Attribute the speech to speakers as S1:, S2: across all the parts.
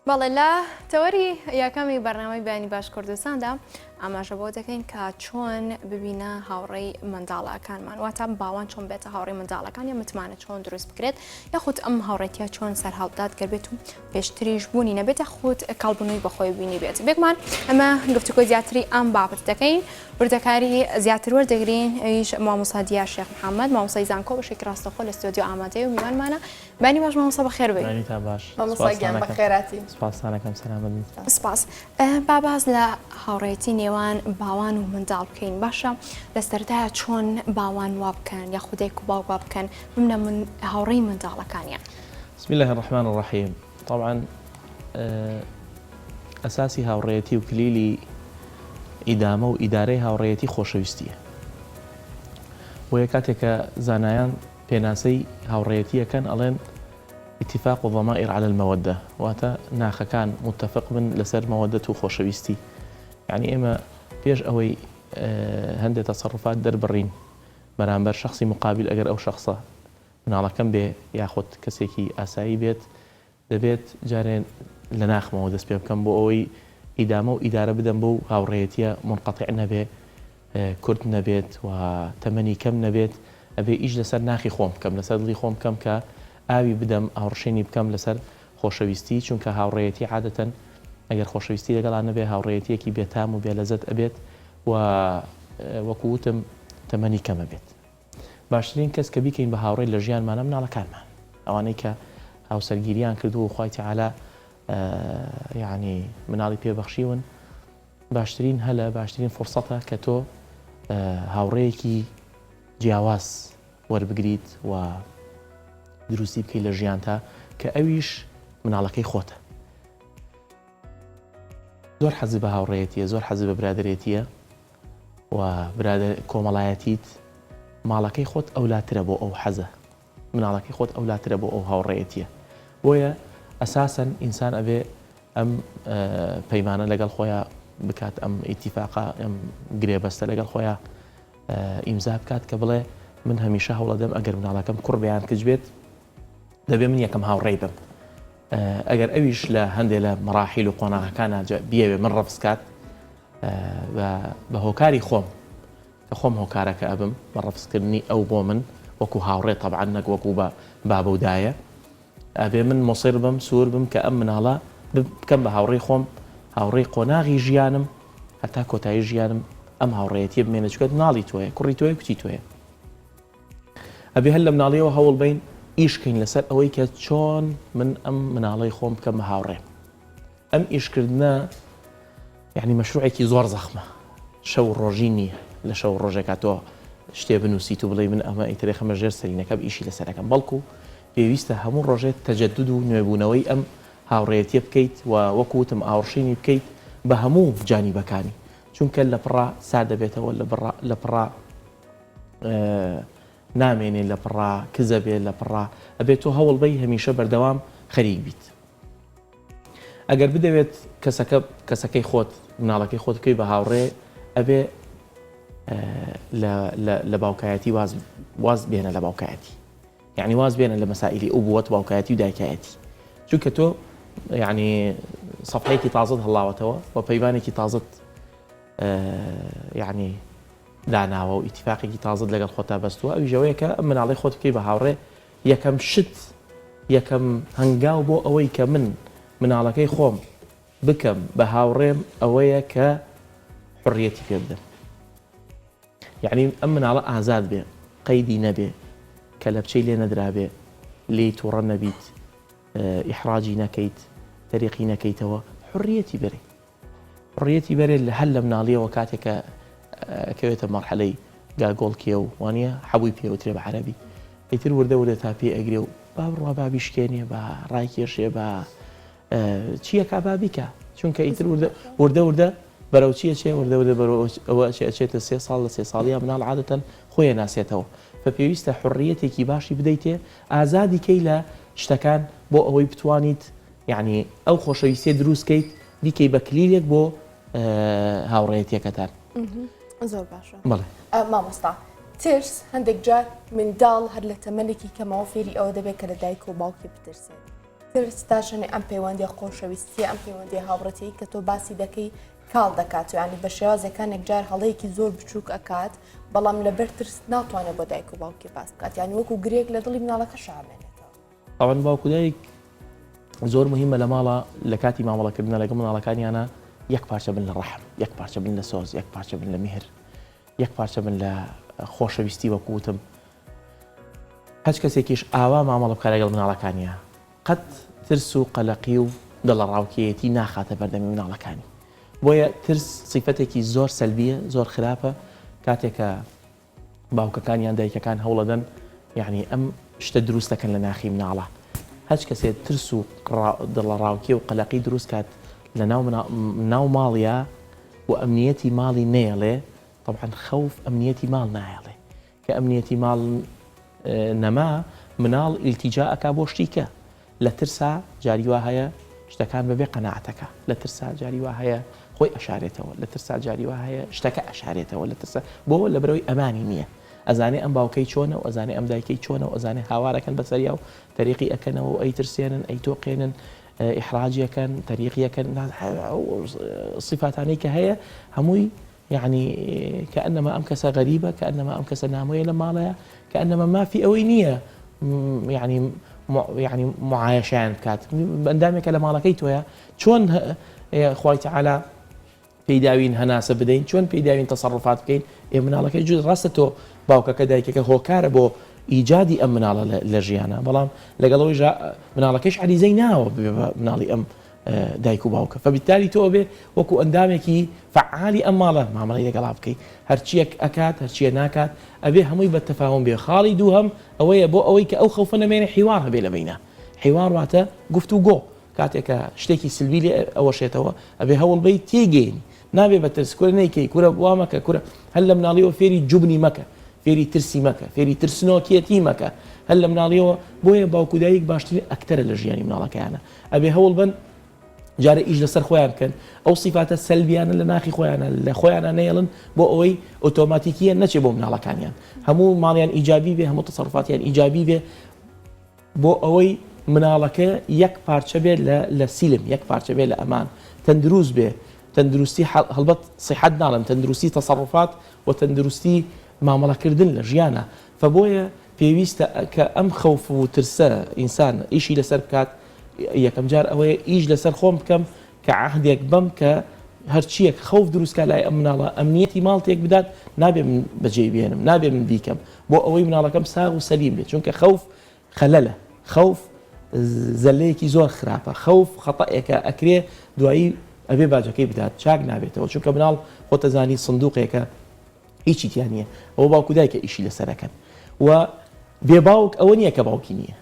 S1: بەڵێ لە تەوەری یاکەمی بەرنامەی بەیانی باش کوردستاندا ئاماژە بۆ دەکەین کە چۆن ببینە هاوڕێی منداڵەکانمان واتە باوان چۆن بێتە هاوڕێی منداڵەکان یا متمانە چۆن دروست بکرێت یاخود ئەم هاوڕێتیە چۆن سەرهەڵدات گەربێت و پێشتریش بوونی نەبێت یاخود کاڵبوونەوەی بەخۆی بینی بێت بێکمان ئەمە گفتوگۆی زیاتری ئەم بابەت دەکەین وردەکاری زیاتر وەردەگرین ئەویش مامۆستا دیار شێخ محەممەد مامۆستای زانکۆ بەشێکی ڕاستەخۆ لە استودیۆ ئامادەی و میوانمانە بانی باش مامۆستا بەخێر بێت.
S2: مامۆستاگیان بەخێراتی.
S3: سپاسانەکەم سەلامت.
S1: سپاس. با باز لە هاوڕێتی نێوان باوان و منداڵ بکەین باشە لە سەرەتایە چۆن باوان وا بکەن یا خودێک و باو وا بکەن بمنە من هاوڕێی منداڵەکانیان.
S3: بسم الله الرحمن الرحيم. طبعا ئەساسی هاوڕێتی و کلیلی ئیدامە و ئیدارەی هاوڕێتی خۆشەویستیە. بۆیە کاتێک کە زانایان پێناسەی هاوڕێتیەکەن ئەڵێن اتفاق وضمائر على المودة واتە ناخەکان متفق بن لەسەر مەوەدەت و خۆشەویستی. یعنی ئێمە پێش ئەوەی هەندێک تەسەڕوفات دەربڕین بەرامبەر شخصی مقابل ئەگەر ئەو شخصە مناڵەکەم بێ یاخود کەسێکی ئاسایی بێت دەبێت جارێن لە ناخمەوە دەست پێ بکەم بۆ ئەوەی ئیدامە و ئیدارە بدەم بۆ هاوڕێتیە منقەتیع نەبێ کورد نەبێت و تەمەنی کەم نەبێت ئەبێ ئیش لەسەر ناخی خۆم بکەم لەسەر دڵی خۆم بکەم کە ئاوی بدەم ئاوڕشێنی بکەم لەسەر خۆشەویستی چونکە هاوڕێتی عادەتەن ئەگەر خۆشەویستی لەگەڵان نەبێ هاوڕێتیەکی بێتام و بێلەزەت ئەبێت و وەکووتم تەمەنی کەمە بێت. باشترین کەس کە بیکەین بە هاوڕێ لە ژیانمانە مناڵەکانمان ئەوانەی کە هاوسەرگیریان کردو و خوای تەعالا یعنی مناڵی پێبەخشیون باشترین هەلە باشترین فرسەتە کە تۆ هاوڕێیەکی جیاواز وەربگریت و دروستی بکەی لە ژیانتا کە ئەویش مناڵەکەی خۆتە. زۆر حەزی بە هاوڕێیەتیە زۆر حەزی بە برادرێتیە و کۆمەڵایەتیت ماڵەکەی خۆت ئەولاترە بۆ ئەو حەزە مناڵەکەی خۆت ئەولاترە بۆ ئەو هاوڕێیەتیە. بۆیە ئەساسەن ئینسان ئەبێ ئەم پەیمانە لەگەڵ خۆیان بکات ئەم ئیتیفاقا ئەم گرێبەستە لەگەڵ خۆیان ئیمزا بکات کە بڵێ من هەمیشە هەوڵە دەم ئەگەر مناڵەکەم کوڕ بەیان کچ بێت دەبێ من یەکەم هاوڕێی بم. ئەگەر ئەویش لە هەندێک لە مەراحیل و قۆناغەکانە بیاوێ من ڕەفسکات بە هۆکاری خۆم کە خۆم هۆکارەکە ئەبم بە ڕەفسکردنی ئەو بۆ من وەکو هاوڕێ تەبعەن نەک وەکو بە بابە و دایە ئەبێ من مۆسیر بم سوور بم کە ئەم مناڵە بکەم بە هاوڕێی خۆم هاوڕێی قۆناغی ژیانم هەتا کۆتایی ژیانم ئەم هاوڕێیەتیە بمێنە چکات مناڵی تۆیە کوڕی تۆیە کوتی تۆیە. ئەبێ هەر لە مناڵیەوە هەوڵ بین ئیشکەین لەسەر ئەوەی کە چۆن من ئەم مناڵی خۆم بکەم بە هاوڕێم. ئەم ئیشکردنە یعنی مەشروعێکی زۆر زەخمە شەو ڕۆژی نییە لە شەو ڕۆژێکا تۆ شتێ بنووسیت و بڵێ من ئەمە ئیترێ خەمە ژێر سەرینەکە ئیشی لەسەرەکەم بەڵکو پێویستە هەموو ڕۆژێت تەجەدد و نوێبوونەوەی ئەم هاوڕێتیە بکەیت و وەکوتم ئاوڕشینی بکەیت بە هەموو جانیبەکانی چونکە لە پڕا سا دەبێتەوە لە پڕا نامێنێ لە پڕا کزە بێت لە پڕا ئەبێت تۆ هەوڵ بەی هەمیشە بەردەوام خەریک بیت. ئەگەر بدەوێت کەسەکەی خۆت مناڵەکەی خۆت بکەی بە هاوڕێ ئەبێ لە باوکایەتی واز بێنە لە باوکایەتی یعنی واز بێنە لە مەسائلی ئەو بووەت باوکایەتی و دایکایەتی چونکە تۆ یعنی سەفحەیەکی تازت هەڵاوەتەوە و پەیمانێکی تازت یعنی داناوە و ئیتیفاقێکی تازت لەگەڵ خۆتا بەستووە ئەویژەوەیە کە ئەم مناڵی خۆت بکەی بە هاوڕێ یەکەم شت یەکەم هەنگاو بۆ ئەوەی کە من مناڵەکەی خۆم بکەم بە هاوڕێم ئەوەیە کە حڕیەتی پێ بدەم. یعنی ئەم مناڵە ئازاد بێ قەیدی نەبێ کە لە بچەی لێ نەدرابێ لێی تووڕە نەبیت ئیحراجی نەکەیت تەریقی نەکەیتەوە حڕیەتی بەرێ حڕیەتی بەرێ لە هەر لە مناڵیەوە کاتێکە کەوێتە مەرحەلەی گاگۆڵکیە و وانە حەبووی پێوترێ بە عەرەبی ئیتر وردە وردە تا پێ ئەگرێ و با بڕوا بابی شکێنێ بە ڕایکێشێ بە چیەکە بابیکە چونکە ئیتر وردە بەرەو چیە چێ وردە بەرەوە ئەچێتە 3 ساڵ لە 3 ساڵیە مناڵ عادەتەن خۆیە ناسێتەوە بە پێویستە حڕیەتێکی باشی بدەیتێ ئازادی کەی لە شتەکان بۆ ئەوەی بتوانیت یعنی ئەو خۆشەویستیە دروستکەیت دیکەی بە کلیلێک بۆ هاوڕێیەتیەکەتان.
S2: زۆر باشە.
S3: بەڵێ
S2: مامۆستا ترس هەندێک جار منداڵ هەر لە تەمەنێکی کەمەوە فێری ئەوە دەبێت کە لە دایک و باوکی بترسێت ترس تاشنی ئەم پەیوەندی خۆشەویستی ئەم پەیوەندی هاوڕەتی کە تۆ باسی دەکەی کاڵ دەکات و ینی بە شێوازەکان یەکجار هەڵەیەکی زۆر بچووک ئەکات بەڵام لەبەر ترس ناتوانێت بۆ دایک و باوکی باس بکات یانی وەکو گرێک لە دڵی مناڵەکە شامێنێتەوە.
S3: ئەوەن باوکو دایک زۆر مهمە لە ماڵە لە کاتی مامەڵەکردنە لەگەڵ مناڵەکانیانە یەک پارچە بن لە ڕەحم، یەک پارچە بن لە سۆز، یەک پارچە بن لە میهر، یەک پارچە بن لە خۆشەویستی وەکوتم. هەچ کەسێکیش ئاوا مامەڵە بکە لەگەڵ مناڵەکانیە قەت ترس و قەلەقی و دڵە ڕاوکێتی ناخاتە بەردەمی مناڵەکانی. بۆیە ترس سیفەتێکی زۆر سەلبیە، زۆر خراپە کاتێکە باوکەکانیان دایکەکان هەوڵەدەن یعنی ئەم شتە دروست دەکەن لە ناخی مناڵە. هەچ کەسێت ترس و دڵە ڕاوکێ و قەلەقی دروست کات لە ناو ماڵیە و ئەمنیەتی ماڵی نێڵێ طبعا خەوف ئەمنیەتی ماڵ نایڵێ کە ئەمنیەتی ماڵ نەما مناڵ ئیلتیجا ئەکا بۆ شتیکە لە ترسا جاری وا هەیە شتەکان بەبێ قەناعەتەکە لە ترسا جاری وا هەیە خۆی ئەشارێتەوە لە ترسا جاری وا هەیە شتەکە ئەشارێتەوە لە ترسا بۆ لە بەرەوەی ئەمانی نییە ئەزانێ ئەم باوکەی چۆنە و ئەزانێ ئەم دایکەی چۆنە و ئەزانێ هاوارەکەن بەسەریا و تەریقی ئەکەنەوە و ئەی ترسێنن ئەی تۆقێنن ئیحراجیەکەن تەریقیەکەن صفاتانەی کە هەیە هەمووی يعني كأنما أم كسا غريبة كأنما أم كسا ناموية لمالها كأنما ما في أوي نية يعني معايشان كات بندامك لما لقيتها شلون خوي تعالى في داوين هناسة بدين شلون في داوين تصرفات بكين من الله كيجوز راسته باوكا كذلك هو كاربو إيجادي أم من الله لجيانا بلام لقالوا جاء من الله كيش علي زيناو من الله أم دایک و باوکە فبالتالي تۆ بێ وەکو ئەندامێکی فعالی ئەم ماڵە مامەڵی لەگەڵا بکەی هەرچیەک ئەکات هەرچیە ناکات ئەبێ هەمووی بە تەفاهم بێ خاڵی دووهەم ئەوەیە بۆ ئەوەی کە ئەو خەوفە نەمێنێ حیوار هەبێ لە بینە حیوار واتە گفت و گۆ کاتێکە شتێکی سلبی لێ ئەوەشێتەوە ئەبێ هەوڵ بەی تێگەین نابێ بە ترس کورە نەیکەی کورە وا مەکە کورە هەر لە مناڵیەوە فێری جوبنی مەکە فێری ترسی مەکە فێری ترسنۆکێتی مەکە هەر لە مناڵیەوە بۆیە باوکو دایک باشترین ئەکتەرە لە ژیانی مناڵەکەیانە ئەبێ هەوڵ بن جارە ئیش لەسەر خۆیان بکەن ئەو سیفاتە سەلبیانە لە ناخی خۆیانە لە خۆیانە نەیڵن بۆ ئەوەی ئۆتۆماتیکیە نەچێ بۆ مناڵەکانیان هەموو ماڵیان ئیجابی بێ هەموو تەسەڕفاتیان ئیجابی بێ بۆ ئەوەی مناڵەکە یەک پارچە بێت لە سیلم یەک پارچە بێت لە ئەمان تەندروست بێ تەندروستی هەڵبەت صحت ناڵم تەندروستی تەسەڕفات و تەندروستی مامەڵەکردن لە ژیانە فبۆیە پێویستە کە ئەم خەوف و ترسە ئینسان ئیشی لەسەر بکات یەکەم جار ئەوەیە ئیش لەسەر خۆم بکەم کە عهدێک بم کە هەرچیەک خەوف دروستکە لای ئەم مناڵە ئەمنیەتی ماڵ تێک بدات نابێ من بەجێ بێنم نابێ من بیکەم بۆ ئەوەی مناڵەکەم ساغ و سەلیم بێت چونکە خەوف خەلەلە خەوف زەلەیەکی زۆر خراپە خەوف خەتەیەکە ئەکرێ دوایی ئەبێ باجەکەی بدات چاک نابێتەوە چونکە مناڵ خۆتە زانی سندوقێکە هیچی تیان نییە ئەوە باوکو دایکە ئیشی لەسەرەکەن و بێ باوک ئەوە نییە کە باوکی نییە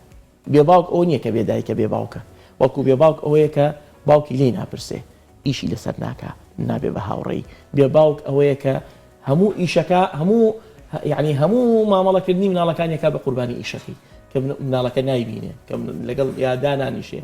S3: بێ باوک ئەو نییە کە بێدایکە بێ باوکە وەکو بێ باوک ئەوەیە کە باوکی لێ ناپرسێ ئیشی لەسەر ناکە نابێ بە هاوڕێی بێ باوک ئەوەیە کە هەموو ئیشەکە هەموو یعنی هەموو مامەڵەکردنی مناڵەکانیەکە بە قوربانی ئیشەکەی کە مناڵەکە نایبینێ کە لەگەڵ یادانانیشێ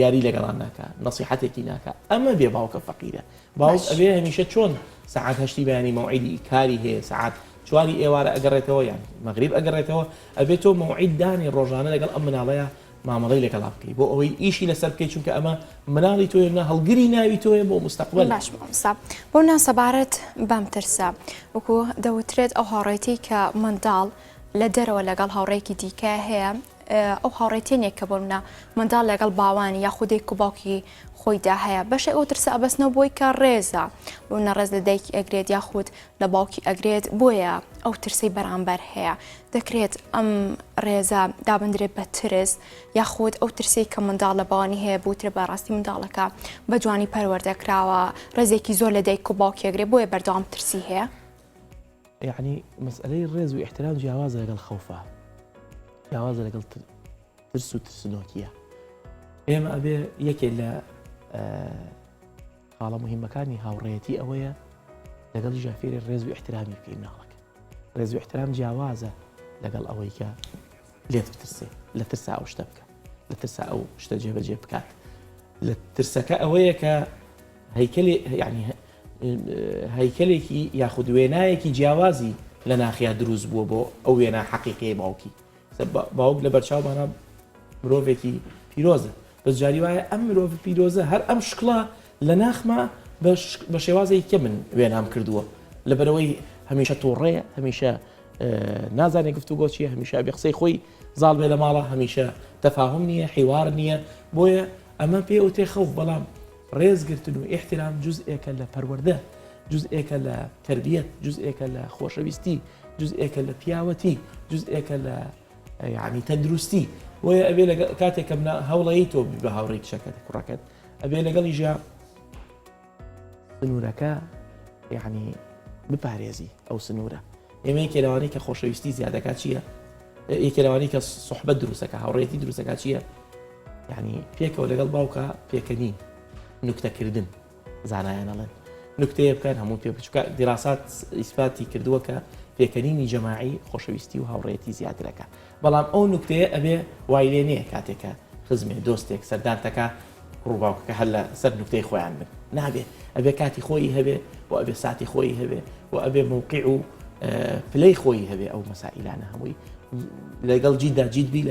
S3: یاری لەگەڵان ناکە نەسیحەتێکی ناکە ئەمە بێ باوکە فەقیرە باوک ئەبێ هەمیشە چۆن سەعات هەشتی بەیانی مەوعیدی کاری هەیە سەعات چواری ئێوارە ئەگەڕێتەوە یان مەغریب ئەگەڕێتەوە ئەبێت تۆ مەوعید دانی ڕۆژانە لەگەڵ ئەم مناڵەیە مامەڵەی لەگەڵا بکەی بۆ ئەوەی ئیشی لەسەر بکەی چونکە ئەمە مناڵی تۆیە نە هەڵگری ناوی تۆیە بۆ مستەقبل
S1: باش مامۆستا بۆ ناسەبارەت بەم ترسە وەکو دەوترێت ئەو هاوڕێتی کە منداڵ لە دەرەوە لەگەڵ هاوڕێکی دیکە هەیە ئەو هاوڕێتێنێک کە بۆ منە منداڵ لەگەڵ باوانی یا خودێک و باوکی خۆیدا هەیە بەشێ ئەو ترسە ئەبەستنەوە بۆی کە ڕێزە بۆ نەڕێز لە دایکی ئەگرێت یاخود لە باوکی ئەگرێت بۆیە ئەو ترسی بەرامبەر هەیە دەکرێت ئەم ڕێزە دابدرێت بە ترس یاخود ئەو ترسی کە منداڵ لە باوانی هەیە بوترە بەڕاستی منداڵەکە بە جوانی پەروەردەکراوە ڕێزێکی زۆر لە دایک و باوکی ئەگرێت بۆیە بەردەوام ترسی هەیە
S3: یعنی مەسئلەی ڕێز و احترام جیاوازە لەگەڵ خەوفە جیاوازە لەگەڵ ترس و ترسنۆکیە ئێمە ئەبێ یەکێک لە خاڵە مهمەکانی هاوڕێتی ئەوەیە لەگەڵ ژافێری ڕێز و احترامی بکەین مناڵەکە ڕێز و احترام جیاوازە لەگەڵ ئەوەی کە لێت بترسێ لە ترسا ئەو شتە بکە لە ترسا ئەو شتە جێبەجێ بکات لە ترسەکە ئەوەیە کە هەیکەلێکی یاخود وێنایەکی جیاوازی لە ناخیا دروست بووە بۆ ئەو وێنە حەقیقی باوکی باوک لە بەرچاومانە مرۆڤێکی پیرۆزە بەس جاری وایە ئەم مرۆڤ پیرۆزە هەر ئەم شکڵە لە ناخمە بە شێوازێکی کە من وێنام کردووە لەبەرەوەی هەمیشە تۆڕەیە هەمیشە نازانێت گفتوگۆ چیە هەمیشە بێ قسەی خۆی زاڵ بێ لە ماڵە هەمیشە تەفاهم نییە حیوار نییە بۆیە ئەمە پێ و تێخەوف بەڵام ڕێزگرتن و ئیحترام جزئێکە لە پەروەردە جزئێکە لە تربیەت جزئێکە لە خۆشەویستی جزئێکە لە پیاوەتی جزئێکە لە یعنی تەندروستی وە ئەبێ لە کاتێکە هەوڵەیە تۆ بە هاوڕێی کچەکەت کوڕەکەت ئەبێ لەگەڵی ژیا سنوورەکە یعنی بپارێزی ئەو سنوورە ئێمە یەکێلەوانی کە خۆشەویستی زیادەکە چییە؟ یەکێلەوانی کە سوحبەت دروستەکە هاوڕێتی دروستەکە چییە؟ یعنی پێکەوە لەگەڵ باوکە پێکەنین نوکتەکردن زانایانەڵێن نکتەیە بکەن هەموو پێ بچووکە دیراسات ئیسپاتی کردووە کە پێکەنینی جەماعی خۆشەویستی و هاوڕێتی زیاترەکە بەڵام ئەو نکتەیە ئەبێ وای لێ نییە کاتێکە خزمێ دۆستێک سەردانتەکە ڕووباوکەکە هەر لە سەر نکتەی خۆیان بن نابێ ئەبێ کاتی خۆی هەبێ و ئەبێ ساتی خۆی هەبێ و ئەبێ مووقع و پلەی خۆی هەبێ ئەو مەسائلانە هەمووی لەگەڵ جیدا جیدبی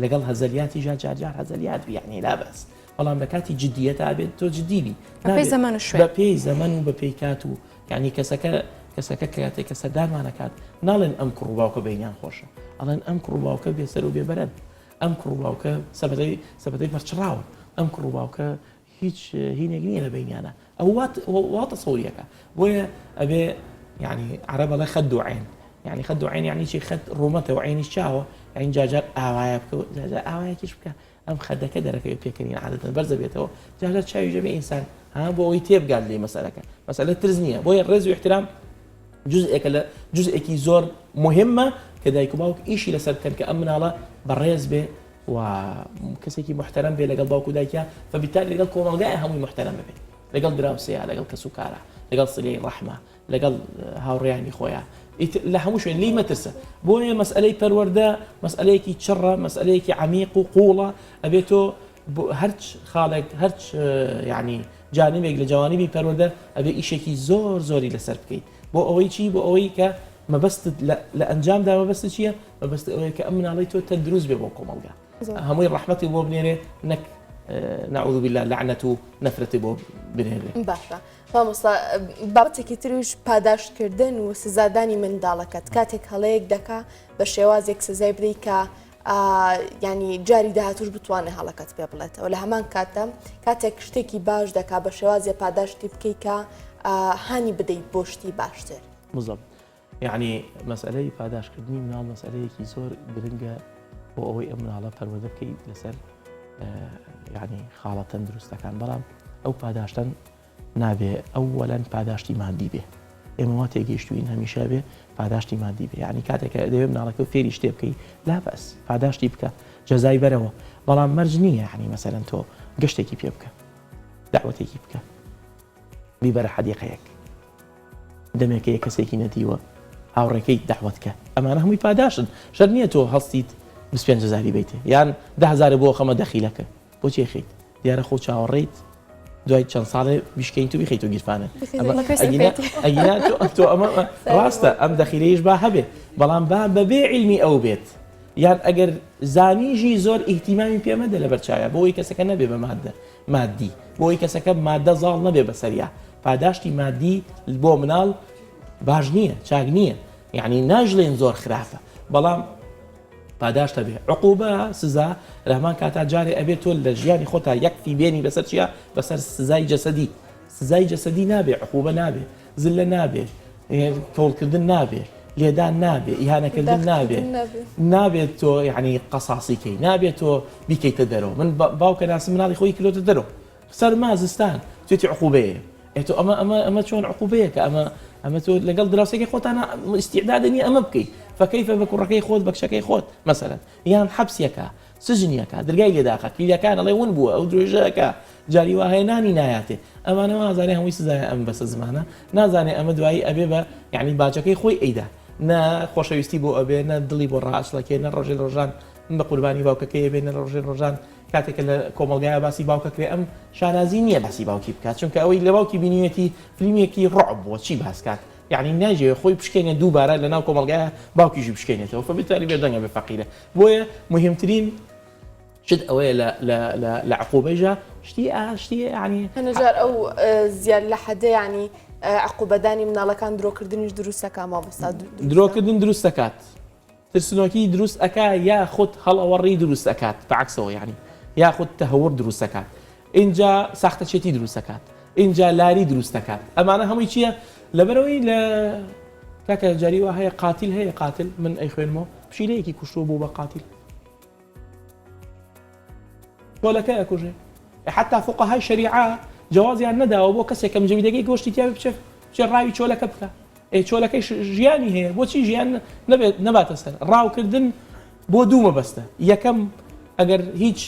S3: لەگەڵ هەزەلیاتی جار هەزەلیات بیانی لا بەس بەڵام لە کاتی جدیەتە بێت تۆ جدیبی بە پێی زەمن و بە پێی کات و یعنی کەسەکە کاتێک کە سەردانمانەکات ناڵێن ئەم کوڕباوکە بینیان خۆشە ئەڵێن ئەم کوڕباوکە بێسەر و بێبەرەن ئەم کوڕباوکە سەبەتەی پەرچڕاوە ئەم کوڕباوکە هیچ هینێک نییە لە بینیانە ئەو واتە سەوریەکە بۆیە ئەبێ یعنی عەرەبە لە خەد و عین یعنی خەد و عین یعنی چی خەد ڕوومەتە و عینیش چاوە یعنی جاجار ئاوایە بکە جاجار ئاوایەکیش بکە ئەم خەدەکە دەرەکەوێت پێکەنین عادەتەن بەرزە بێتەوە جاجار چاوی ژەبێ ئینسان ها بۆ ئەوەی تێبگات لێ مەسەلەکە مەسەلە ترس نییە بۆیە ڕێز و احترام جزئێکە لە جزئێکی زۆر مهمە کە دایک و باوک ئیشی لەسەر بکەن کە ئەم مناڵە بەڕێز بێ و کەسێکی محتەرەم بێ لەگەڵ باوک و دایکە فبالتالي لەگەڵ کۆمەڵگایە هەمووی محتەرەم بێت لەگەڵ دراوسەیە لەگەڵ کەس و کارە لەگەڵ سلەی ڕەحمە لەگەڵ هاوڕێیانی خۆیان لە هەموو شوێن لی مەترسە بۆیە مەسئلەی پەروەردە مەسئلەیەکی چڕە مەسئلەیەکی عەمیق و قوڵە ئەبێتۆ هەرچ خاڵێک هەرچ یعنی جانبێک لە جوانبی پەروەردە ئەبێ ئیشێکی زۆر زۆری لەسەر بکەیت بۆ ئەوەی چی بۆ ئەوەی کە مەبەستت لە ئەنجامدا مەبەست چییە مەبەست ئەوەیە کە ئەم مناڵی تۆ تەندروست بێ بۆ کۆمەڵگا هەمووی ڕەحمەتی بۆ بنێرێ نەک نعوذ بالله لعنەت و نەفرەتی بۆ بنێرێ
S2: باشە مامۆستا بابەتێکی تریش پاداشکردن و سزادانی منداڵەکەت کاتێک هەڵەیەک دەکا بە شێوازێک سزای بدەیت کە ینی جاری داهاتوش بتوانێت هەڵەکەت پێ بڵێتەوە لە هەمان کاتە کاتێک شتێکی باش دەکا بە شێوازێ پاداشتی بکەیت کە هانی بدەیت بۆ شتی باشتر
S3: بالضبط یعنی مەسئلەی پاداشکردنی مناڵ مەسئلەیەکی زۆر گرنگە بۆ ئەوەی ئەم مناڵە پەروەردە بکەیت لەسەر یعنی خاڵە تەندروستەکان بەڵام ئەو پاداشتن نابێ ئەوەلەن پاداشتی مادی بێ ئێمە وا تێگەیشتوین هەمیشە بێ پاداشتی مادی بێ یعنی کاتێکە دەوێت مناڵەکە فێری شتێ بکەیت لا بەس پاداشتی بکە جەزای بەرەوە بەڵام مەرج نییە یعنی مەسەلەن تۆ گەشتێکی پێ بکە داوەتێکی بکە بیبەرە حەدیقەیەک دەمێکەیە کەسێکی نەدیوە هاوڕێکەی داوەتکە ئەمانە هەمووی پاداشن شەر نییە تۆ هەڵستیت 25,000 بیتێ یان 10,000 بۆ خەمە دەخیلەکە بۆچی خیت دیارە خۆ چاوەڕێیت دوای چەند ساڵێ بیشکەین تو بخیت و گیرفانە تۆ ئەمە ڕاستە ئەم دەخیلەیش با هەبێ بەڵام با بەبێ علمی ئەو بێت یان ئەگەر زانیژی زۆر ئیهتیمامی پێمەدە لە بەرچاوە بۆی کەسەکە نەبێ بە مادی بۆی کەسەکە مادە زاڵ نەبێ بەسەریا پاداشتی مادی بۆ مناڵ باش نییە چاک نییە یعنی ناژڵێن زۆر خراپە بەڵام پاداشتە بێ عقوبە سزا رەحمان کاتا جارێ ئەبێت تۆ لە ژیانی خۆتا یەکفی بێنی بەسەر چیە بەسەر سزای جەسەدی سزای جەسەدی نابێ عقوبە نابێ زلە نابێ کۆڵکردن نابێ لێدان نابێ ئیهانەکردن نابێت تۆ یعنی قەساسیکەی نابێت تۆ بیکەیتە دەرەوە من باوکە ناسم مناڵی خۆی کلۆتە دەرەوە سەرما زستان توێتی عقوبەیە ئێتۆ ئەمە چۆن عقوبەیە کە ئەمە تۆ لەگەڵ دراوسێکی خۆتانە ئیستیعدادنی ئەمە بکەیت فكيف بكركي خود بكشكي خود مثلا يعني حبسيكا سجنيكا درجاي لداخل كي كان الله ينبو او درجاكا جاري وهيناني ناياتي اما انا ما زاني هم يسزاي ام بس زمانه نا زاني ام دوای ابيبا يعني باجكي خوي ايدا نا خوشويستي بو ابي نا دلي بو راس لكن الرجل رجان بقرباني باوككي بين الرجل رجان کاتێک لە کۆمەڵگایە باسی باوکەکرێ ئەم شانازی نییە باسی باوکی بکات چونکە ئەوەی لە باوکی بینیەتی فیلمێکی ڕعب بۆ چی باسکات یعنی ناژێ خۆی بشکێنێ دووبارە لە ناو کۆمەڵگایە باوکیژی بشکێنێتەوە فبالتالي بێدەنگە بە فەقیرە بۆیە مهمترین شد ئەوەیە لە عقوبەیژە شتی ینی
S2: هەنەجار ئەو زیاد لە حەدە ینی عقوبەدانی مناڵەکان درۆکردنیش دروستەکە مابستا
S3: درۆکردن دروست دەکات ترسنۆکی دروست ئەکا یا خودت هەڵەوەڕی دروست دەکات بەعکسەوە ینی یا خودت تەهور دروست دەکات اینجا ساختەچێتی دروست دەکات اینجا لاری دروست دەکات ئەمانە هەمووی چییە لەبەرەوەی لە کاکە جاری وا هەیە قاتیل هەیە قاتل من ئەی خوێنمەوە پشیلەیەکی کوشتۆ بوو بە قاتیل بۆلەکە ئەکوژێ حتا فقهاء شریعە جوازیان نەداوە بۆ کەسێک کەم جەمیدەکەی گۆشتی تیا بچێ ڕاوی چۆلەکە بکە چۆلەکەی ژیانی هەیە بۆچی ژیان نەباتە سەر ڕاوکردن بۆ دوو مەبەستە یەکەم ئەگەر هیچ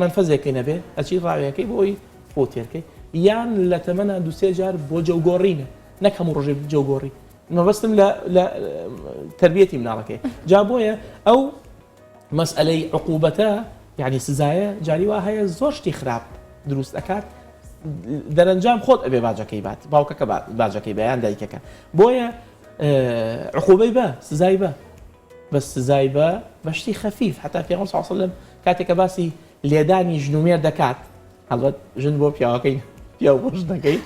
S3: منفەزێکی نەبێ ئەچی ڕاویەکەی بۆی فۆتێرکەی یان لە تەمەنە دووسێ جار بۆ جەوگۆڕینە نەک هەموو ڕۆژێ جەوگۆڕی مەبەستم لە تربیەتی مناڵەکەی جا بۆیە ئەو مەسئلەی عقوبەتە یعنی سزایە جاری وا هەیە زۆر شتی خراپ دروست دەکات دەرەنجام خۆت ئەبێ باجەکەی بات باوکەکە باجەکەی بەیان دایکەکە بۆیە عقوبەی بە سزای بە بە سزای بە شتی خەفیف حتا پێغەمبەر صلی الله علیه و سلم کاتێکە باسی لێدانی ژنومێر دەکات هەڵبەت ژن بۆ پیاوەکەی پیاو بۆش دەکەی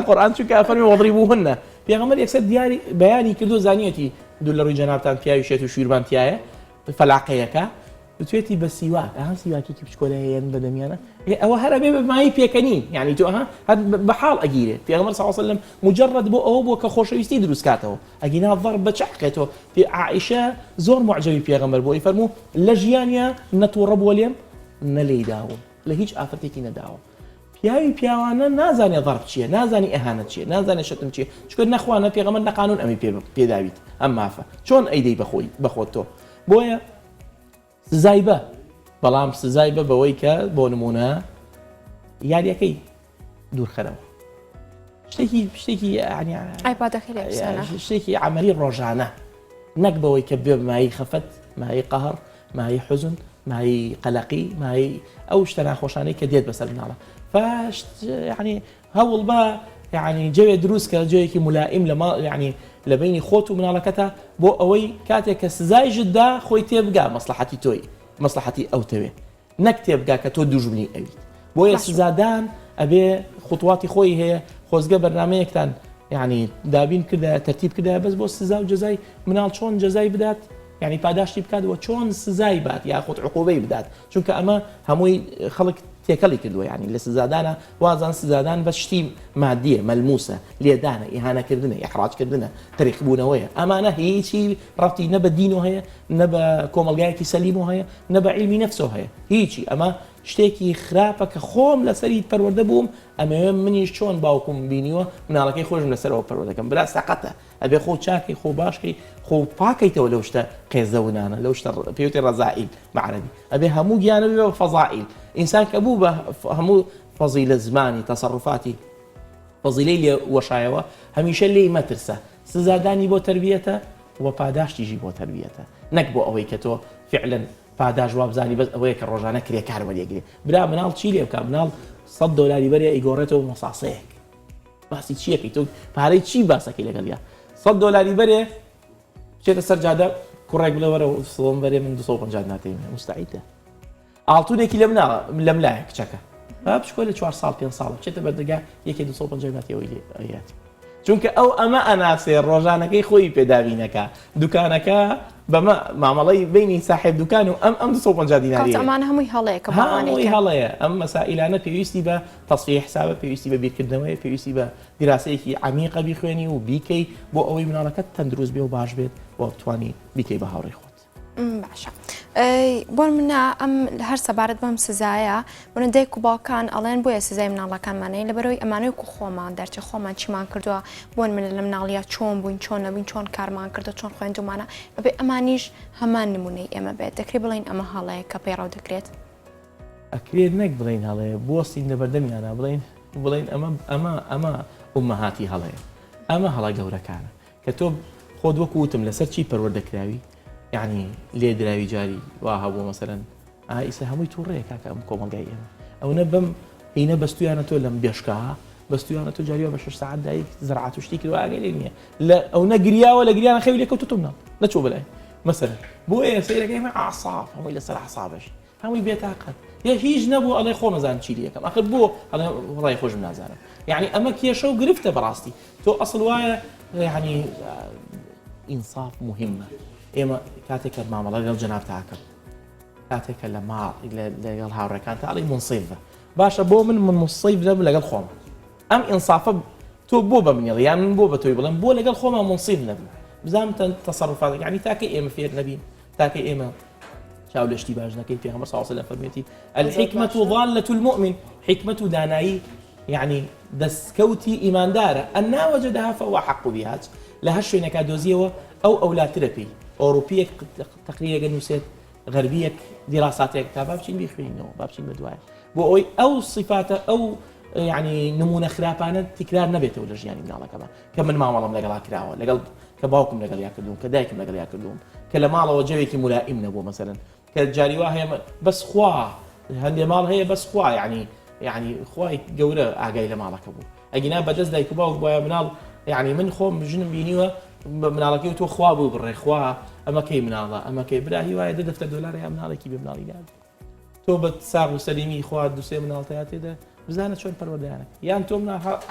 S3: قورئان چونکە فەرمی وەضریبوهن پێغەمبەر یەکسەر دیاری بەیانی کردو زانیەتی دوو لە ڕووی جەنابتان پیاوی شێت و شویربانتیایە فەلاقەیەکە توێتی بە سیواک سیواکێکی بچکۆلەیەن بەدەمیانە ئەوە هەرە بێ بەمایی پێکەنین یعنی تو بە حاڵ ئەگیرێت پێغەمبەر صلی الله علیه و سلم مجرد بۆ ئەوە بۆ کە خۆشەویستی دروستکاتەوە ئەگینا ضرب بەچەقێتەوە پێ عائیشە زۆر معجبی پێغەمبەر بۆ فەرموو لە ژیانیا نەتوەڕە بووە لێم نەلێیداوم لە هیچ ئافرەتێکی نەداوە پیاوانە نازانێ ضرب چییە نازانی ئەهانەت چییە نازانێ شتم چییە چکە نەخوانە پێغەمبەر نە قانون ئەمی پێداویت ئەم مافە چۆن ئەیدەی بەخۆت تۆ بۆیە سزای بە بەڵام سزای بە بەوەی کە بۆ نمونە یاریەکەی دوورخەرەوە شتێکی عملی ڕۆژانە نەک بەوەی کە بێ مای خەفەت مای قەهر مای حوزن مای قەلەقی مای ئەو شتە ناخۆشانەی کە دێت بەسەر مناڵە فاش يعني هەوڵ بە يعني جوێ دروست کە جوێیەکی مولائم لە يعني لە بینی خۆت و مناڵەکەتە بۆ ئەوەی کاتێک کە سزای ژتدا خۆی تێبگا مەسلحەتی تۆی مەسلحەتی ئەو تەوێ نەک تێبگا کە تۆ دوژمنی ئەویت بۆیە سزادان ئەبێ خوتواتی خۆی هەیە خۆزگە بەرنامەیەکتان يعني دابین کردە تەرتیب کردە بەس بۆ سزا و جەزای مناڵ چۆن جەزای بدات يعني پاداشتی بکاتەوە چۆن سزای بات یا خۆت عقوبەی بدات چونکە ئەمە هەمووی خەڵک تێکەڵی کردووە ینی لە سزادانە وازان سزادان بە شتی مادیە مەلموسە لێدانە ئیهانەکردنە ئیحراجکردنە تەریقبوونەوەیە ئەمانە هیچی ڕەفتی نە بە دین و هەیە نە بە کۆمەلگایەکی سەلیم و هەیە نە بە عیلمی نەفسەوە هەیە هیچی ئەمە شتێکی خراپە کە خۆم لەسەری پەروەردە بووم ئەمەوێ منیش چۆن باوکم بینیوە مناڵەکەی خۆشم لەسەرەوە پەروەردەکەم بلا سەقەتە ئەبێ خۆ چاکەی خۆ باشکەی خۆ پاکەیتەوە لەو شتە قێزەونانە لەو شتە پێوتێ ڕەزائیل مەعرەبی ئەبێ هەموو گیانە بێ بە فەزائیل ئینسان کە بوو بە هەموو فەزیلە زمانی تەسەڕوفاتی فەزیلەی لێ وەشایەوە هەمیشە لێی مەترسە سزادانی بۆ تربیەتە و پاداشتیژی بۆ تربیەتە نەک بۆ ئەوەی کە تۆ فعلا پاداش وابزانی بەس ئەوەیە کە ڕۆژانە کرێکار وەرێگرێ برا مناڵ چی لێ بکە مناڵ $100 بەرێ ئیگۆڕێتەوە مەساسەیەک باسی چیەکەی تۆ پارەی چی باسەکەی لەگەڵ یا $100 بەرێ بچێتە سەر جادە کوڕێک بڵێ وەرە سڵۆم بەرێ من 250 ناتێنێ مستعیدە ئاڵتونێکی لە لەملایە کچەکە بچکۆ لە 4 ساڵ 5 ساڵ بچێتە بەردەگا یەکی 250 ناتێەوەی ئەیات چونکە ئەو ئەمە ئەناسێ ڕۆژانەکەی خۆی پێداوینەکە دوکانەکە بەمە مامەڵی بینی ساحب دوکان و ئەم 250 دیناری
S1: ئەمان هەمووی هەڵەیە
S3: هەمووی هەڵەیە ئەم مەسائلانە پێویستی بە تەصفیح حسابە پێویستی بە بیرکردنەوەی پێویستی بە دیراسەیەکی عمیقە بیخوێنی و بیکەی بۆ ئەوەی مناڵەکەت تەندروست بێ و باش بێت و بتوانی بیکەی بە هاوڕێی خۆت
S1: باشە بۆ منە ئەم هەر سەبارەت بەم سزایە بۆنە دایک و باوکان ئەڵێن بۆیە سزای مناڵەکانمانەیە لەبەرەوەی ئەمانەوەی خۆمان دەرچێ خۆمان چیمان کردووە بۆن منە لە مناڵیا چۆن بووین چۆن نەبووین چۆن کارمان کردو چۆن خوێندومانە بەبێ ئەمانیش هەمان نمونەی ئێمە بێت دەکرێت بڵین ئەمە هەڵەیە کە پەیڕەو دەکرێت
S3: ئەکرێت نەک بڵین هەڵەیە بۆستی لەبەردەمیانە بڵین ئەمە ئومەهاتی هەڵەیە ئەمە هەڵە گەورەکانە کە تۆ خۆت وەکو وتم لەسەر چی پەروەردەکراوی يعني لێ دراوی جاری وا هەبوو مەسەرەن ئیسا هەمووی تووڕەیە کاکە ئەم کۆمەلگای ئێمە ئەو نە بەم هینە بەستویانە تۆ لەم بێشکەها بەستویانە تۆ جاریوە بە 6 ساعت دایک زراعەت و شتی کردو ئاگەی نییە لە ئەو نەگریاوە لە گریانە خەوی لێکەوتوتم نەچوو بەلای مەسەرەن بۆ ئێ سەیرەکەی ئەعساب هەمووی لەسەر ئەعسابەش هەمووی بێتاقەت هیچ نەبوو ئەڵێ خۆ مەزان چی یەکەم ئەخر بۆ ڕای خۆشم نازانم یعنی ئەمە کێشە و گرفتە بەڕاستی تۆ ئەسڵ وایە ینی ئینساف مهمە ئێمە کاتێککە مامەڵە لەگەڵ جەناب تاکەم کاتێککە لە ماڵ لەگەڵ هاوڕێکان تا ئەڵی منسیفە باشە بۆ من منسیف دەبم لەگەڵ خۆم ئەم ئینسافە تۆ بۆ بە منێڵ یان من بۆ بە تۆی بڵێم بۆ لەگەڵ خۆمان منسیف نەبم بزانم تەسەڕفات یعنی تاکە ئێمە فێر نەبین تاکە ئێمە چاو لەشتی باش نەکەی پێغەمبەر صلی الله علیه و سلم فەرمێتی الحکمة ضالة المؤمن حکمة و دانایی يعني دەستکەوتی ئیماندارە ئەنا وەجدها فهو أحق بها لە هەر شوێنێکا دۆزیەوە ئەو ئەولاترە پێی ئەوروپیەک تەقریرێکە نووسێت غەربیەک دیراساتێک تا با بچین بیخوێنینەوە با بچین بەدوایە بۆ ئەوەی ئەو صفاتە ئەو يعني نمونە خراپانە تکرار نەبێتەوە لە ژیانی مناڵەکەمە کە من مامەڵەم لەگەڵا کراوە لەگەڵ کە باوکم لەگەڵ یا کردوم کە دایکم لەگەڵ یا کردوم کە لە ماڵەوە جەوێکی مولائم نەبووە مەسەلەن کە جاری وا هەیە بەس خوا هەندێ ماڵ هەیە بەس خوا يعني خوای گەورە ئاگای لە ماڵەکە بوو ئەگینا بەدەست دایک و باوک بۆیە مناڵ يعني من خۆم ژنم بینیوە مناڵەکەی تۆ خوا بوو بڕێ خوا ئەمە کەی مناڵە ئەمە کەی برا هیوایە دەفتەر دۆلار یا مناڵێکی بێ مناڵی ناد تۆ بە ساغ و سەلیمی خوا دووسێ مناڵتەیە تێدا بزانە چۆن پەروەردەیانەکە یان تۆ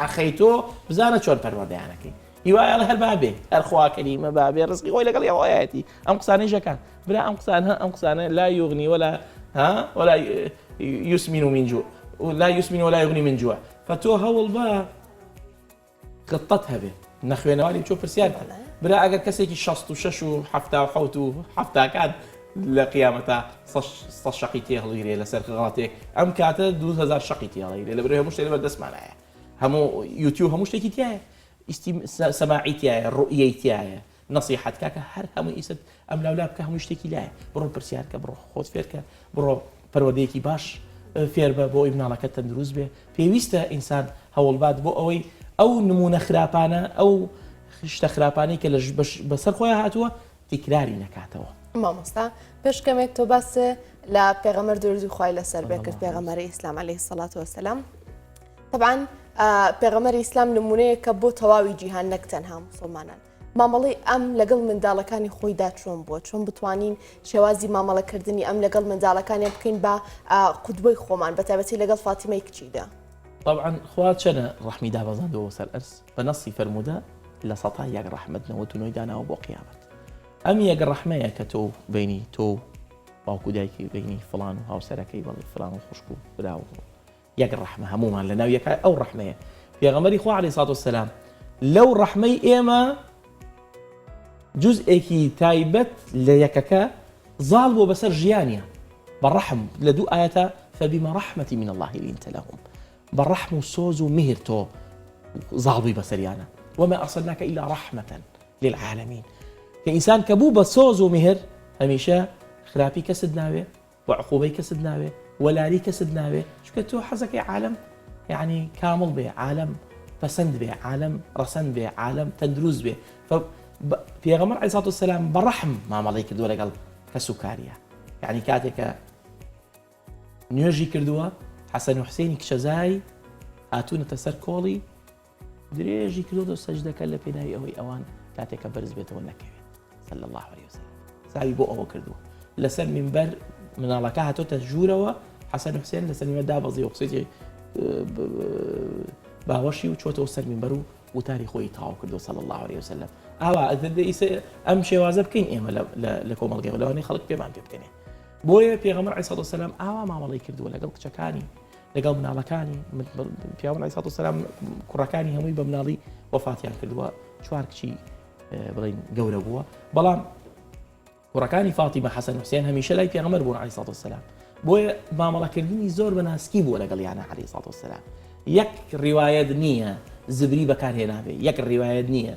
S3: ئەخەی تۆ بزانە چۆن پەروەردەیانەکەی هیوایە هەر بابێ هەر خوا کەریمە بابێ ڕزقی خۆی لەگەڵ ئەوایەتی ئەم قسانەی ژەکان برا ئەم قسانە لا یغنی ولا يسمن من جوع ولا يسمن ولا يغني من جوع فتۆ هەوڵ بە خطت هەبێ نەخوێنەوەی چۆ پرسیار برا ئەگەر کەسێکی 66 و 77 و 70 کات لە قیامەتە 100 شەقی تێ هەڵگیرێ لەسەر غڵاتێک ئەم کاتە 2000 شەقی تێ هەڵگیرێ لە بەرەوەی هەموو شتێک بەردەستمانایە هەموو یوتیوب هەموو شتێکی تایە سەماعی تایە ڕوئیەی تایە نەسیحەت کاکە هەر هەموو ئیسەت ئەم لاولا بکە هەموو شتێکی لایە بڕۆ پرسیارکە بڕۆ خۆت فێرکە بڕۆ پەروەردەیەکی باش فێر بە بۆ ئەوی مناڵەکە تەندروست بێ پێویستە ئینسان هەوڵبات بۆ ئەوەی ئەو نمونە خراپانە ئەو شتە خراپانەی کە بەسەر خۆیان هاتووە تیکراری نەکاتەوە
S2: مامۆستا پێشکەمێک تۆ باسە لە پێغەمبەر درودی خوای لەسەر بێ کرد پێغەمبەری ئیسلام عەلەیهی السەڵات وەسەلام طبعاً پێغەمبەری ئیسلام نمونەیەکە بۆ تەواوی جیهان نەک تەنها موسڵمانان مامەڵەی ئەم لەگەڵ منداڵەکانی خۆیدا چۆن بووە چۆن بتوانین شێوازی مامەڵەکردنی ئەم لەگەڵ منداڵەکانی بکەین بە قودوەی خۆمان بەتایبەتی لەگەڵ فاتیمەی کچیدا
S3: طبعا خوا چەنە ڕەحمی دابەزاندەوە سەر ئەرس بە نەسی فەرموودە لە سەتا یەک ڕەحمەت نەوەتونەوەی داناوە بۆ قیامەت ئەم یەک ڕەحمەیە کە تۆ بینی تۆ باوکو دایکی بینی فڵان و هاوسەرەکەی بەڵێ فڵان و خوشک و براو یەک ڕەحمە هەمومان لە ناو یەکە ئەو ڕەحمەیە پێغەمبەری خوا عەلەیهی سەڵات وەسەلام لەو ڕەحمەی ئێمە جزئێکی تایبەت لە یەکەکە زاڵ بۆ بەسەر ژیانیە بەڕەحم لە دوو ئاەتە فبما رحمة من الله لنت لهم بەڕەحم و سۆز و مهر تۆ زاڵبووی بەسەریانە وما أرسلناك إلا رحمة للعالمين کە ئینسان کە بوو بە سۆز و مهر هەمیشە خراپی کەسد ناوێ و عقوبەی کەسد ناوێ وەلاری کەسد ناوێ چونکە تۆ حەزەکەی عالم يعني كامل بێ عالم پەسەند بێ عالم ڕەسەند بێ عالم تەندروست بێ پێغەمبەر عەلەیهی سەڵات وەسەلام بەڕەحم مامەڵەی کردووە لەگەڵ کەس و کاریە یعنی کاتێکە نوێژی کردووە حەسەن و حوسێنی کچەزای هاتوونەتە سەر کۆڵی درێژی کردو سەجدەکە لە پێناوی ئەوەی ئەوان کاتێکە بەرز بێتەوە نەکەوێت صلی الله عليه وسلم ساوی بۆ ئەوە کردووە لەسەر منبەر مناڵەکە هاتۆتە ژوورەوە حەسەن و حوسێن لەسەر منبەر دابەزی و قسەی باوەشی و چۆتەوە سەر منبەر و وتاری خۆی تاو کردو صلی الله عليه وسلم ئاوا ئەم شێوازە بکەین ئێمە لە کۆمەڵگەی لەوانەی خەڵک پێمان پێ بکەنێ بۆیە پێغەمبەر عەلەیهی سەڵات وەسەلام ئاوا مامەڵەی کردووە لەگەڵ کچەکانی لەگەڵ مناڵەکانی پیاوەڕ عەلەیهی سەڵات وەسەلام کوڕەکانی هەمووی بە مناڵی وەفاتیان کردووە چوار کچی بڵین گەورە بووە بەڵام کوڕەکانی فاتیمە حەسەن و حوسێن هەمیشە لای پێغەمبەر بوون عەلەیهی سەڵات وەسەلام بۆیە مامەڵەکردنی زۆر بەناسکی بووە لەگەڵیانە عەلەیهی سەڵات وەسەلام یەک ڕیوایەت نییە زبری بەکارهێنابێ یەک ڕیوایەت نییە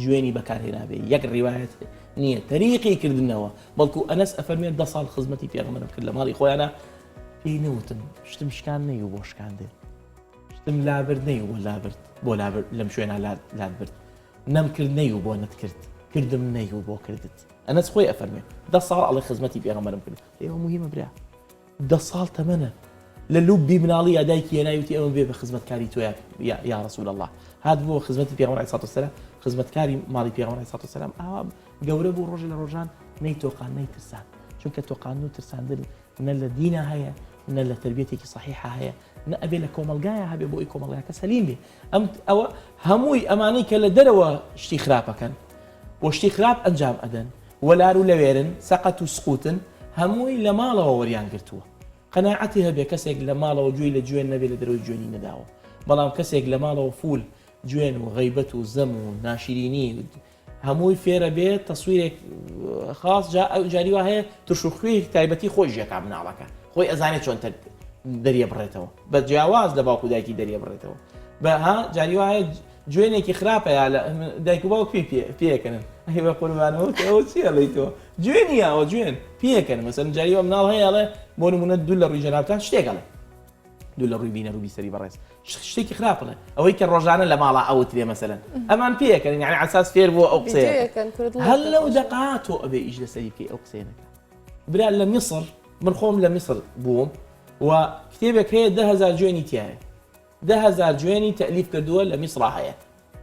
S3: جوێنی بەکارهێنابێ یەک ڕیوایەت نییە تەریقی کردنەوە بەڵکو ئەنەس ئەفەرمێت 10 ساڵ خزمەتی پێغەمبەرم کرد لە ماڵی خۆیانە پێی نەوتم شتم شکان نەیوە بۆ شکاندێ شتم لابرد نەیوە بۆ لابرد لەم شوێنە لات برد نەمکرد نەیوە بۆ نەتکرد کردم نەیوە بۆ کردت ئەنەس خۆی ئەفەرمێت 10 ساڵ ئەڵێ خزمەتی پێغەمبەرم کرد ئێوە موهیمە برا 10 ساڵ تەمەنە لە لوبی مناڵی ئەدایکی هێناویتی ئەوە بێ بە خزمەتکاری تۆ یا رسول الله هات بۆ خزمەتی پێغەمبەر عەلەیهی سەڵات وەسەلام خزمەتکاری ماڵی پێغەمبەر عەلەیهی سەڵات وەسەلام ئاوا گەورە بوو ڕۆژێ لە ڕۆژان نەیتۆقان نەیترسان چونکە تۆقاندن و ترساندن نە لە دینە هەیە نە لە تربیەتێکی صحیحە هەیە نە ئەبێ لە کۆمەلگایە هەبێ بۆ ئەی کۆمەڵگایەکە سەلیم بێ ئەوە هەمووی ئەمانەی کە لە دەرەوە شتی خراپەکەن بۆ شتی خراپ ئەنجام ئەدەن وەلار و لەوێرن سەقەت و سقوتن هەمووی لە ماڵەوە وەریان گرتووە قەناعەتی هەبێ کەسێک لە ماڵەوە گوێی لە جوێن نەبێت لە دەرەوەی جوێنی نەداوە بەڵام کەسێک لە ماڵەوە فول جوێن و غەیبەت و زەم و ناشرینی هەمووی فێرە بێت تەسویرێک خاص جاری وا هەیە توشوخوی تایبەتی خۆی ژێکا مناڵەکە خۆی ئەزانێت چۆن دەریە بڕێتەوە بە جیاواز لە باوکو دایکی دەریە بڕێتەوە بەها جاری وایە جوێنێکی خراپە یا لە دایک و باوک پێکەن هی بە قوربانەوە ئەوە چیە لەیتەوە جوێنی ئەوە جوێن پێکەن مەسەن جاریوە مناڵ هەیەڵێ بۆ نمونە دوو لە ڕووی جەنابتان شتێکەڵێ دوو لە ڕووی بینە ڕووی سەری بەڕێز شتێکی خراپڵێ ئەوەی کە ڕۆژانە لە ماڵە ئەوترێ مەسەلەن ئەمان پێکەن یعنی ئاساس فێر بۆ ئەو قسەیە هەل لەو دەقاتۆ ئەبێ ئیش لەسەری بکەی ئەو قسەیەنەکە برا لە میسر من خۆم لە میسر بووم و کتێبێک هەیە 10,000 جوێنی تایە 10,000 جوێنی تەلیف کردووە لە میسرا هەیە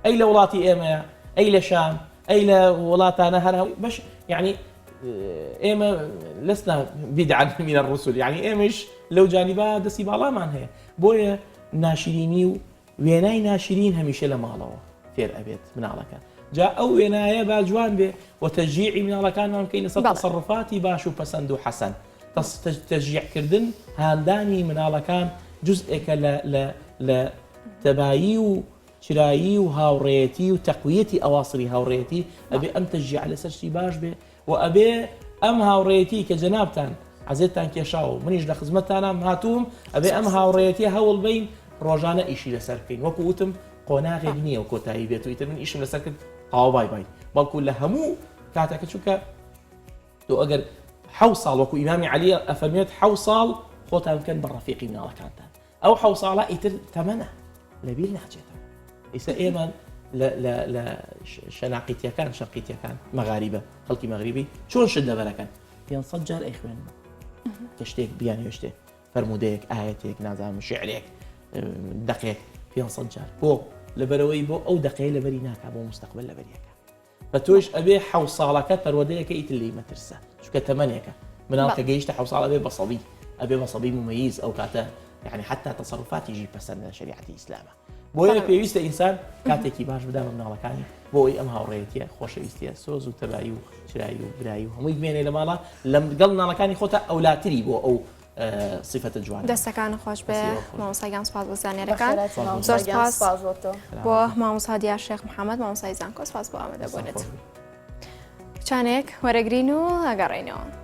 S3: ئەی لە وڵاتی ئێمەیە ئەی لە شام ئەی لە وڵاتانە هەر باش یعنی ئێمە لەسنا بیدعا من الرسل یعنی ئێمەش لەو جانیبە دەستی باڵامان هەیە بۆیە ناشرینی و وێنای ناشرین هەمیشە لە ماڵەوە فێر ئەبێت مناڵەکە جا ئەو وێنایە با جوان بێ و تەشجیعی مناڵەکانمان بکەین لەسەر تەسەڕفاتی باش و پەسەند و حەسەن تەشجیعکردن هاندانی مناڵەکان جزئێکە لە تەبایی و چرایی و هاوڕێتی و تەقویەتی ئەواصری هاوڕێتی ئەبێ ئەم تەشجیع لەسەرشتی باش بێ و ئەبێ ئەم هاوڕێتی کە جەنابتان عەزێتان کێشاوە منیش لە خزمەتتانم هاتووم ئەبێ ئەم هاوڕێتی هەوڵ بین ڕۆژانە ئیشی لەسەر بکەین وەکو وتم قۆناغێک نییە و کۆتایی بێت و ئیتر من ئیشم لەسەر کرد قاو بای بای بەڵکو لە هەموو کاتێکە چووکە تۆ ئەگەر 7 ساڵ وەکو ئیمامی عەلی ئەفەرمێت 7 ساڵ خۆتان بکەن بە ڕەفیقی مناڵەکانتان ئەو 7 ساڵە ئیتر تەمەنە لەبیر ناچێتەوە ئێستا ئێمە لە شەناقیتیەکان شەرقیتیەکان مەغاریبە خەڵکی مەغریبی چۆن شت دەبەرەکەن 500 جار ئەیخوێن کە شتێک بیانێ شتێک فەرمودەیەک ئاەتێک نازانم شعرێک دەقێک 500 جار بۆ لەبەرەوەی بۆ ئەو دەقەیە لەبەری ناکا بۆ مستەقبل لەبەریەکە بە تۆش ئەبێ 7 ساڵەکە پەروەردەیەکە ئیتر لی مەترسە چونکە تەمەنێکە مناڵ کە گەیشتە 7 ساڵ ئەبێ بەسەبی مميز ئەو کاتە يعني حتى تصرفاتیژی پەسەندە شریعەتی ئیسلامە بۆیە پێویستە ئینسان کاتێکی باش بدە بە مناڵەکانی بۆی ئەم هاوڕێیەتیە خۆشەویستیە سۆز و تەبایی و چرایی و برایی و هەمووی بمێنێ لە ماڵە لەگەڵ مناڵەکانی خۆتە ئەولاتری بۆ ئەو صفەتە جوانە
S1: دەستەکان خۆش بێ مامۆستاگان سپاس بۆ زانیاریەکان زۆر سپاس بۆ مامۆستا دیار شێخ محەممەد مامۆستای زانکۆ سپاس بۆ ئامادەبوونێت چانێک وەرەگرین و ئەگەڕێنەوە